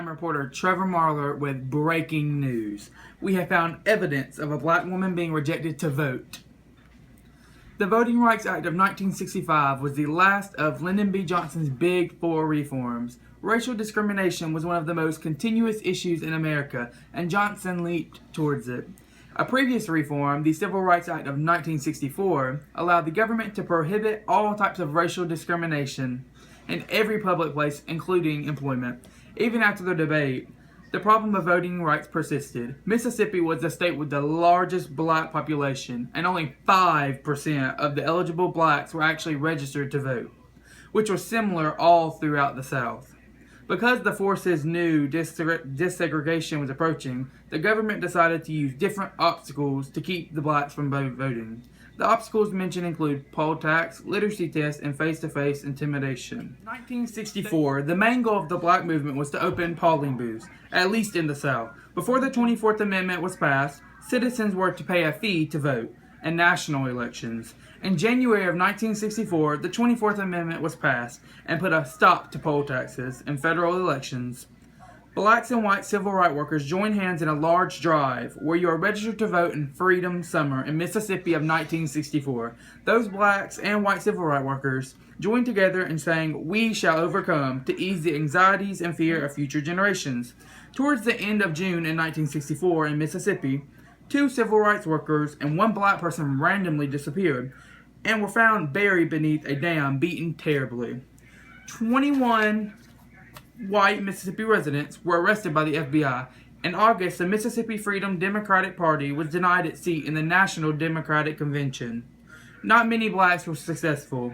reporter Trevor Marler with breaking news. We have found evidence of a black woman being rejected to vote. The Voting Rights Act of 1965 was the last of Lyndon B. Johnson's Big Four reforms. Racial discrimination was one of the most continuous issues in America, and Johnson leaped towards it. A previous reform, the Civil Rights Act of 1964, allowed the government to prohibit all types of racial discrimination in every public place, including employment. Even after the debate, the problem of voting rights persisted. Mississippi was the state with the largest black population, and only 5% of the eligible blacks were actually registered to vote, which was similar all throughout the South. Because the forces knew desegregation was approaching, the government decided to use different obstacles to keep the blacks from voting. The obstacles mentioned include poll tax, literacy tests, and face-to-face intimidation. In 1964, the main goal of the black movement was to open polling booths, at least in the South. Before the 24th Amendment was passed, citizens were to pay a fee to vote in national elections. In January of 1964, the 24th Amendment was passed and put a stop to poll taxes in federal elections. Blacks and white civil rights workers joined hands in a large drive where you are registered to vote in Freedom Summer in Mississippi of 1964. Those blacks and white civil rights workers joined together in saying, "We shall overcome," to ease the anxieties and fear of future generations. Towards the end of June in 1964 in Mississippi, 2 civil rights workers and 1 black person randomly disappeared and were found buried beneath a dam, beaten terribly. 21 white Mississippi residents were arrested by the FBI. In August, the Mississippi Freedom Democratic Party was denied its seat in the National Democratic Convention. Not many blacks were successful.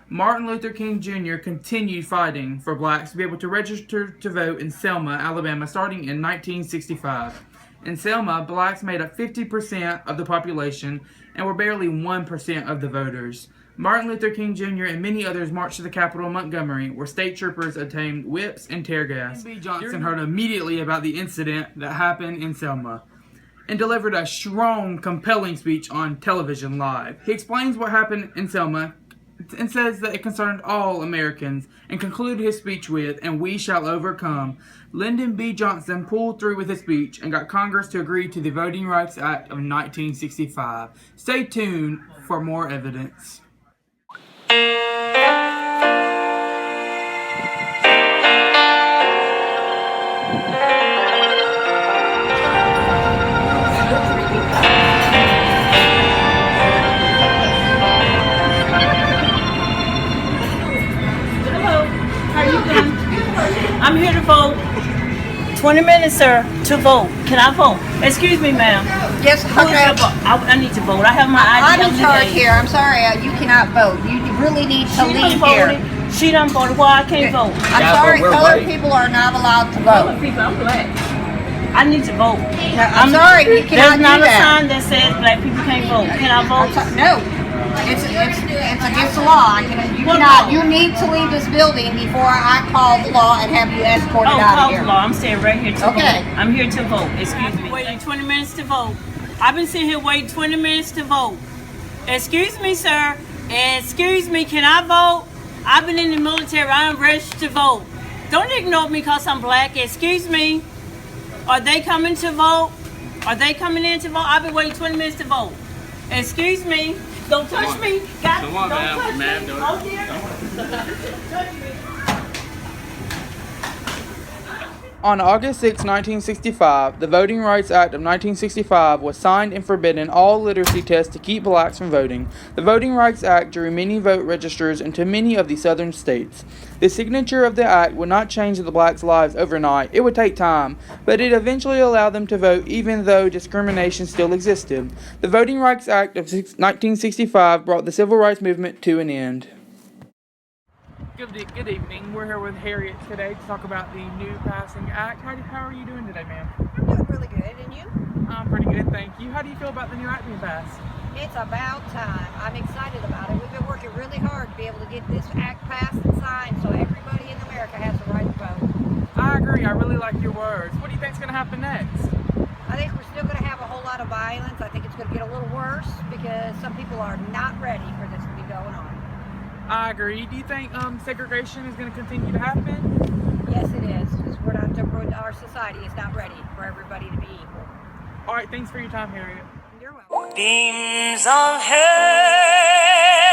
Martin Luther King Jr. continued fighting for blacks to be able to register to vote in Selma, Alabama, starting in 1965. In Selma, blacks made up 50% of the population and were barely 1% of the voters. Martin Luther King Jr. and many others marched to the Capitol in Montgomery, where state troopers obtained whips and tear gas. B. Johnson heard immediately about the incident that happened in Selma and delivered a strong, compelling speech on television live. He explains what happened in Selma and says that it concerned all Americans, and concluded his speech with, "And we shall overcome." Lyndon B. Johnson pulled through with his speech and got Congress to agree to the Voting Rights Act of 1965. Stay tuned for more evidence. I'm here to vote. 20 minutes, sir, to vote. Can I vote? Excuse me, ma'am. Yes, I need to vote. I have my ID. I'm in charge here. I'm sorry, you cannot vote. You really need to leave here. She done voted. Why I can't vote? I'm sorry, colored people are not allowed to vote. Colored people, I'm black. I need to vote. I'm sorry, you cannot do that. There's not a sign that says black people can't vote. Can I vote? No. It's against the law. You need to leave this building before I call the law and have you escorted out of here. Call the law. I'm staying right here to vote. Okay. I'm here to vote. Excuse me. Waiting 20 minutes to vote. I've been sitting here waiting 20 minutes to vote. Excuse me, sir. Excuse me. Can I vote? I've been in the military. I'm registered to vote. Don't ignore me because I'm black. Excuse me. Are they coming to vote? Are they coming in to vote? I've been waiting 20 minutes to vote. Excuse me. Don't touch me. Come on, ma'am. Ma'am, don't touch me. On August 6, 1965, the Voting Rights Act of 1965 was signed and forbidden all literacy tests to keep blacks from voting. The Voting Rights Act drew many vote registers into many of the southern states. The signature of the act would not change the blacks' lives overnight. It would take time, but it eventually allowed them to vote even though discrimination still existed. The Voting Rights Act of 1965 brought the civil rights movement to an end. Good evening. We're here with Harriet today to talk about the new passing act. How are you doing today, ma'am? I'm doing really good, and you? I'm pretty good, thank you. How do you feel about the new act being passed? It's about time. I'm excited about it. We've been working really hard to be able to get this act passed and signed so everybody in America has the right to vote. I agree. I really like your words. What do you think's going to happen next? I think we're still going to have a whole lot of violence. I think it's going to get a little worse because some people are not ready for this to be going on. I agree. Do you think segregation is going to continue to happen? Yes, it is. Because we're not our society is not ready for everybody to be equal. All right, thanks for your time, Harriet. You're welcome. Beams of heaven